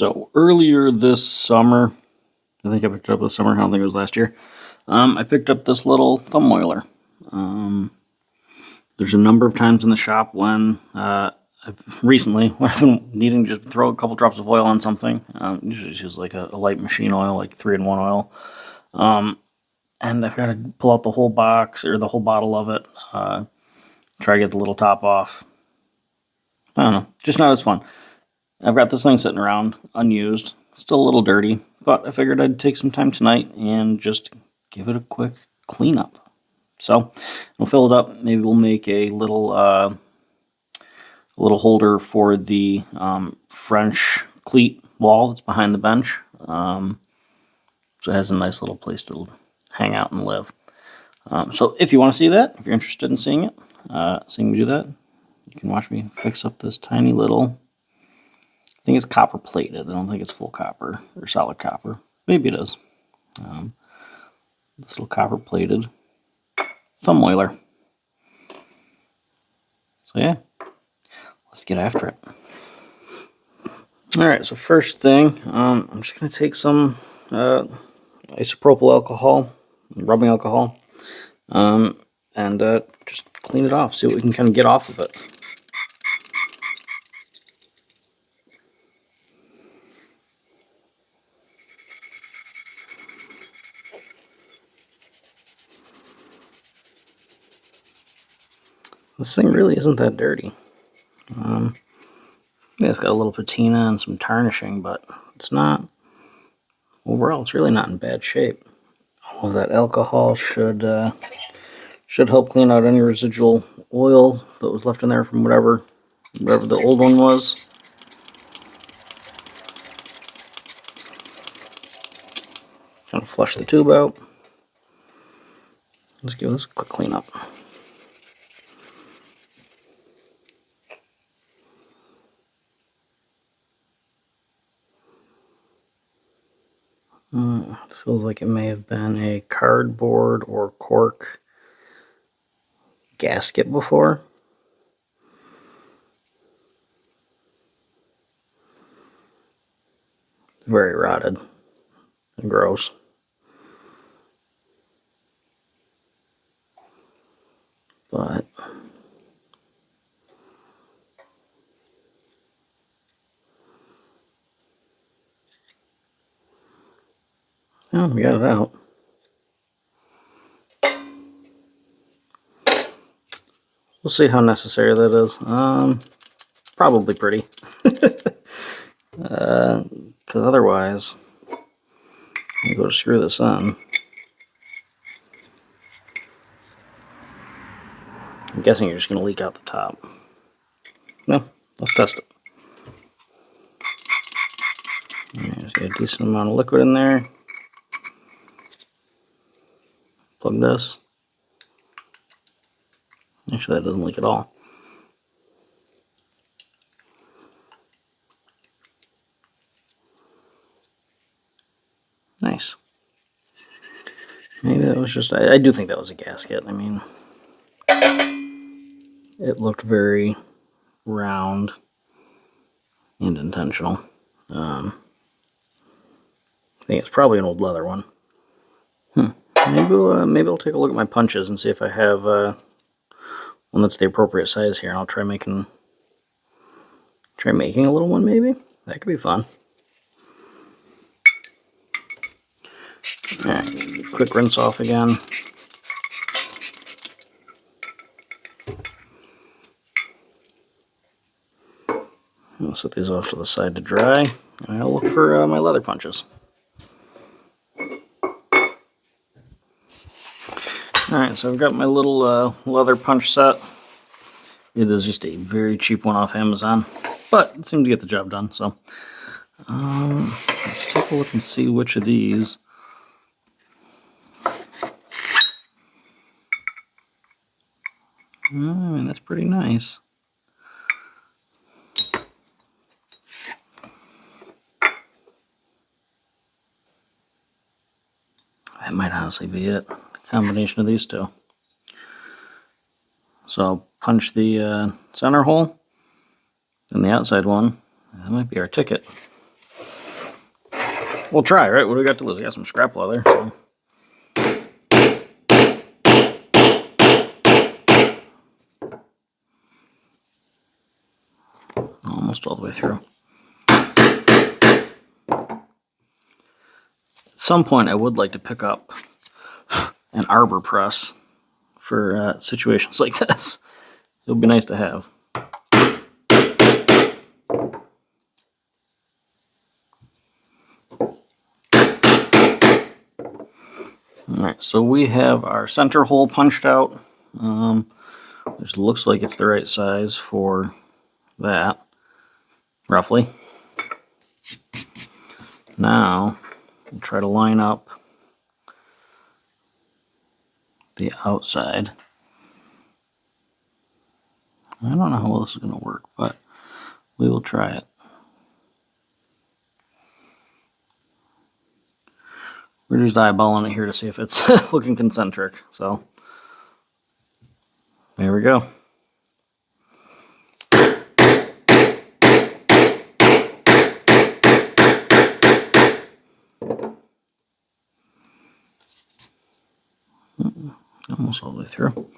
So earlier this summer, I think I picked it up this summer. I don't think it was last year. I picked up this little thumb oiler. There's a number of times in the shop when I've been needing to just throw a couple drops of oil on something. Usually just use like a light machine oil, like 3-in-1 oil. And I've got to pull out the whole box or the whole bottle of it. Try to get the little top off. I don't know, just not as fun. I've got this thing sitting around, unused, still a little dirty, but I figured I'd take some time tonight and just give it a quick cleanup. So we'll fill it up. Maybe we'll make a little holder for the French cleat wall that's behind the bench. So it has a nice little place to hang out and live. So if you want to see that, if you're interested in seeing it, seeing me do that, you can watch me fix up this tiny little, I think it's copper plated. I don't think it's full copper or solid copper. Maybe it is. This little copper plated thumb oiler. So yeah, let's get after it. All right, so first thing, I'm just going to take some isopropyl alcohol, rubbing alcohol, and just clean it off, see what we can kind of get off of it. This thing really isn't that dirty. Yeah, it's got a little patina and some tarnishing, but it's not, overall, it's really not in bad shape. All of that alcohol should help clean out any residual oil that was left in there from whatever the old one was. Kind of flush the tube out. Let's give this a quick cleanup. This feels like it may have been a cardboard or cork gasket before. Very rotted and gross. But oh, we got it out. We'll see how necessary that is. Probably pretty. Because otherwise, I'm going to screw this on. I'm guessing you're just going to leak out the top. No, let's test it. There's got a decent amount of liquid in there. Plug this. Actually, that doesn't leak at all. Nice. Maybe that was just, I do think that was a gasket. I mean, it looked very round and intentional. I think it's probably an old leather one. Maybe I'll take a look at my punches and see if I have one that's the appropriate size here, and I'll try making a little one. Maybe that could be fun. All right, quick rinse off again. I'll set these off to the side to dry, and I'll look for my leather punches. Alright, so I've got my little leather punch set. It is just a very cheap one off Amazon, but it seemed to get the job done, so let's take a look and see which of these. I mean, that's pretty nice. That might honestly be it. Combination of these two. So I'll punch the center hole, then the outside one. That might be our ticket. We'll try, right? What do we got to lose? We got some scrap leather. So. Almost all the way through. At some point, I would like to pick up an arbor press for situations like this. It would be nice to have. Alright, so we have our center hole punched out. Which looks like it's the right size for that, roughly. Now, we'll try to line up the outside. I don't know how well this is going to work, but we will try it. We're just eyeballing it here to see if it's looking concentric. So, there we go. Almost all the way through.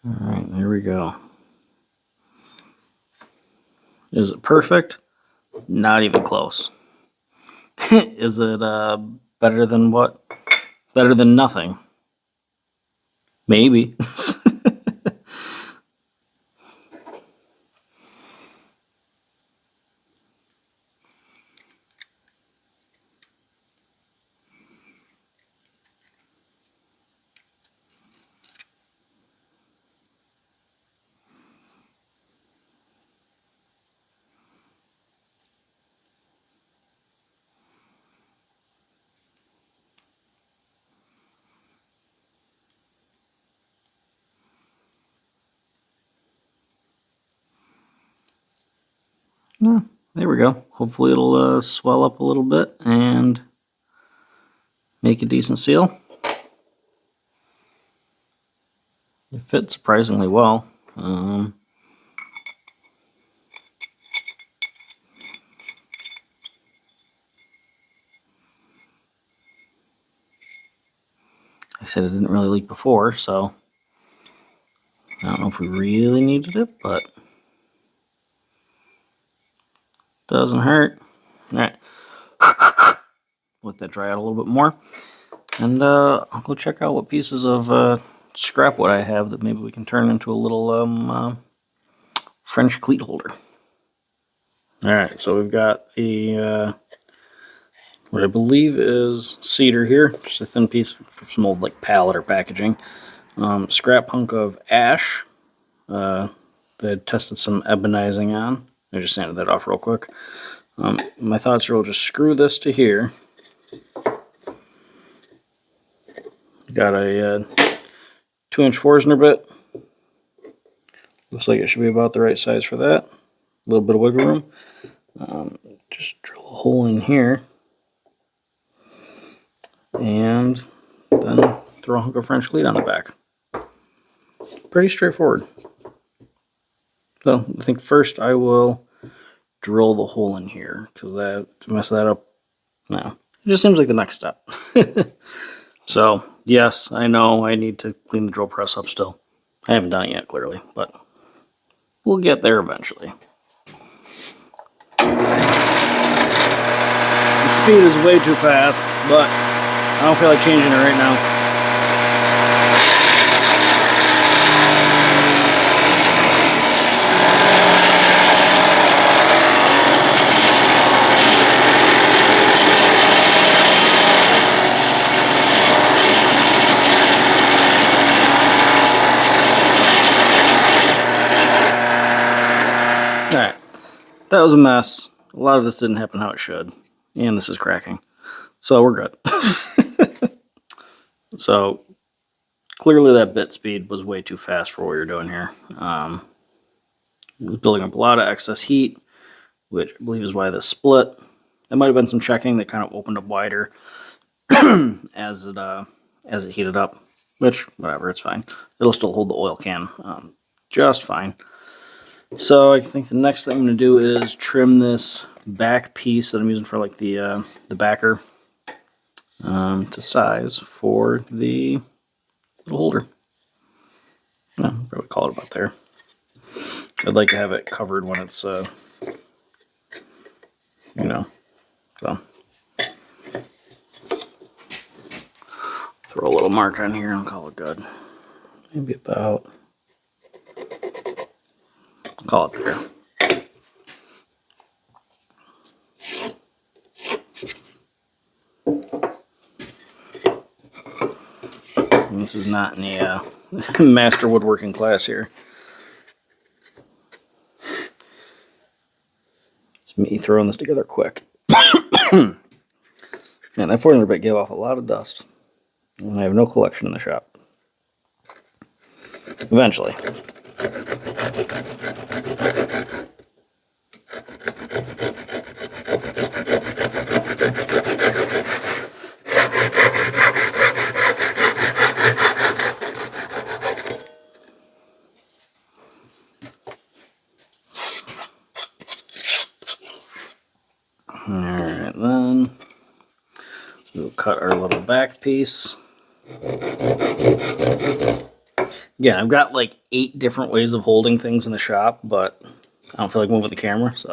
Alright, there we go. Is it perfect? Not even close. Is it better than what? Better than nothing? Maybe. There we go. Hopefully it'll swell up a little bit and make a decent seal. It fits surprisingly well. Like I said, it didn't really leak before, so I don't know if we really needed it, but doesn't hurt. All right, let that dry out a little bit more, and I'll go check out what pieces of scrap wood I have that maybe we can turn into a little French cleat holder. All right, so we've got the what I believe is cedar here, just a thin piece from some old like pallet or packaging. Scrap hunk of ash that I tested some ebonizing on. I just sanded that off real quick. My thoughts are we'll just screw this to here. Got a 2-inch Forstner bit. Looks like it should be about the right size for that. A little bit of wiggle room. Just drill a hole in here. And then throw a hunk of French cleat on the back. Pretty straightforward. So I think first I will drill the hole in here, because to mess that up, no. It just seems like the next step. So, yes, I know I need to clean the drill press up still. I haven't done it yet, clearly, but we'll get there eventually. The speed is way too fast, but I don't feel like changing it right now. Alright, that was a mess. A lot of this didn't happen how it should. And this is cracking. So we're good. So clearly that bit speed was way too fast for what you're doing here. It was building up a lot of excess heat, which I believe is why this split. There might have been some checking that kind of opened up wider as it heated up, which, whatever, it's fine. It'll still hold the oil can just fine. So I think the next thing I'm going to do is trim this back piece that I'm using for like the backer to size for the little holder. Yeah, probably call it about there. I'd like to have it covered when it's, so. Throw a little mark on here and call it good. Maybe about, call it there. And this is not in the master woodworking class here. It's me throwing this together quick. Man, that 400 bit gave off a lot of dust. And I have no collection in the shop. Eventually. Alright, then we'll cut our little back piece. Again, I've got like 8 different ways of holding things in the shop, but I don't feel like moving the camera, so.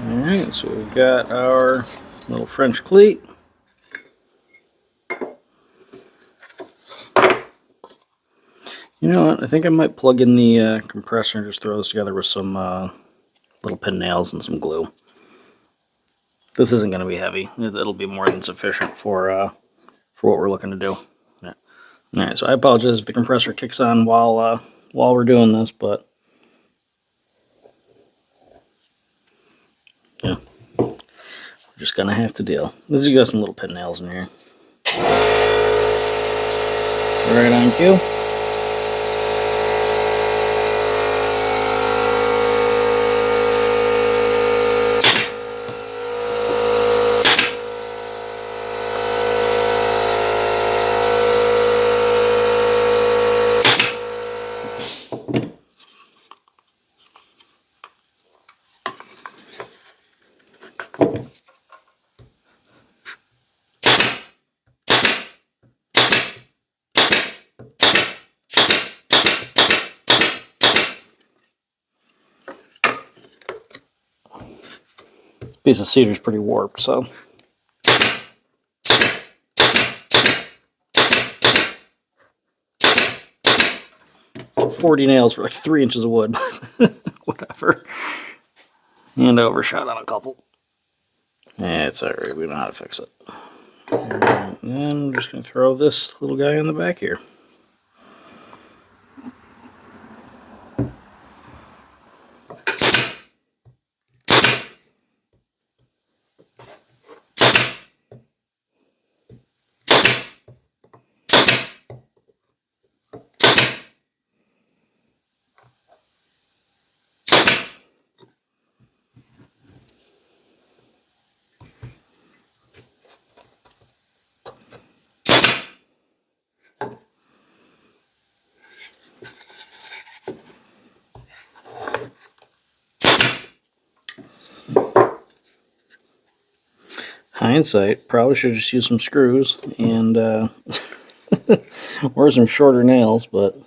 Alright, so we've got our little French cleat. You know what? I think I might plug in the compressor and just throw this together with some little pin nails and some glue. This isn't going to be heavy. It'll be more than sufficient for what we're looking to do. Yeah. All right. So I apologize if the compressor kicks on while we're doing this, but yeah, we're just gonna have to deal. Let's got some little pin nails in here. Right on cue. Piece of cedar is pretty warped, so. 40 nails for like 3 inches of wood. Whatever. And I overshot on a couple. Yeah, it's alright, we know how to fix it. And then I'm just going to throw this little guy in the back here. Hindsight, probably should just use some screws and or some shorter nails, but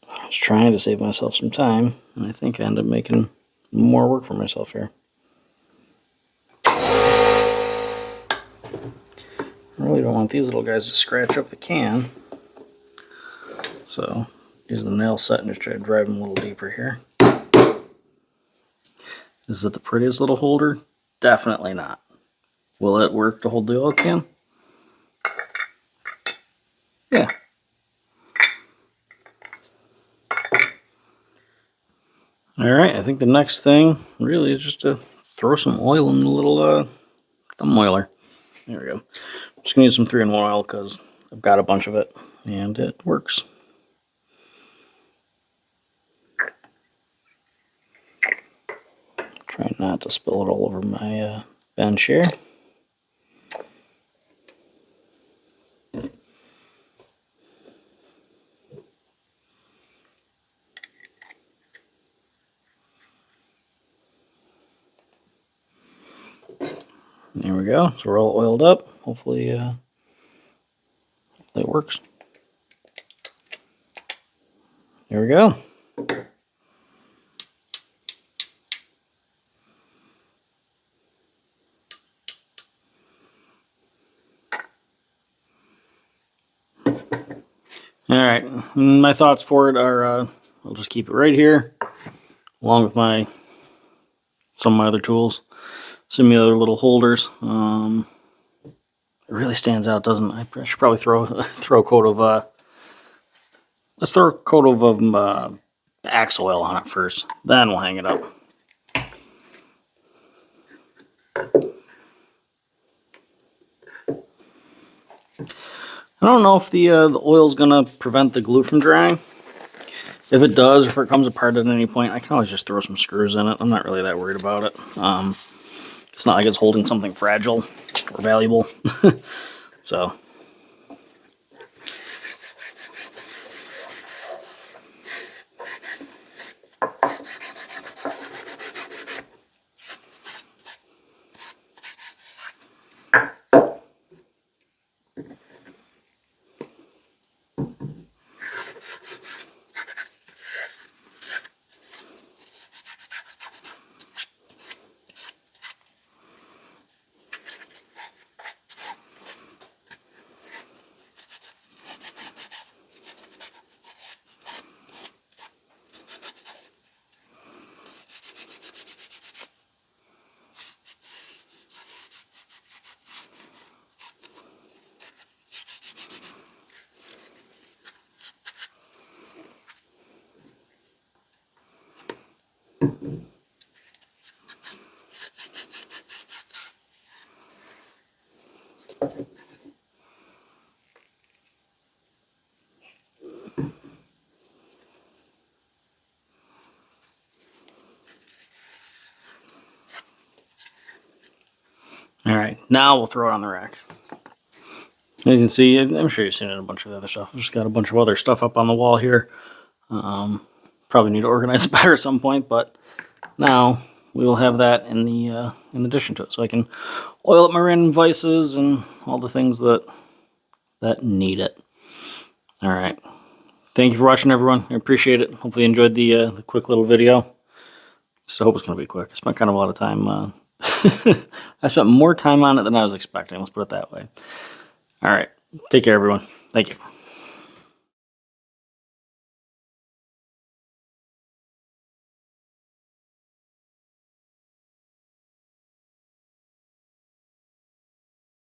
I was trying to save myself some time, and I think I ended up making more work for myself here. I really don't want these little guys to scratch up the can, so use the nail set and just try to drive them a little deeper here. Is it the prettiest little holder? Definitely not. Will it work to hold the oil can? Yeah. All right, I think the next thing really is just to throw some oil in the little thumb oiler. There we go. I'm just gonna use some 3-in-1 oil because I've got a bunch of it and it works. Try not to spill it all over my bench here. There we go. So we're all oiled up. Hopefully it works. There we go. All right. My thoughts for it are I'll just keep it right here along with some of my other tools. Some of the other little holders. It really stands out, doesn't it? I should probably throw a coat of let's throw a coat of axe oil on it first. Then we'll hang it up. I don't know if the oil's gonna prevent the glue from drying. If it does, if it comes apart at any point, I can always just throw some screws in it. I'm not really that worried about it. It's not like it's holding something fragile or valuable. So. All right, now we'll throw it on the rack. You can see, I'm sure you've seen it in a bunch of other stuff. I've just got a bunch of other stuff up on the wall here. Probably need to organize it better at some point, but now we will have that in addition to it. So I can oil up my random vices and all the things that need it. All right. Thank you for watching, everyone. I appreciate it. Hopefully you enjoyed the quick little video. So I hope it's going to be quick. I spent kind of a lot of time. I spent more time on it than I was expecting. Let's put it that way. All right. Take care, everyone. Thank you.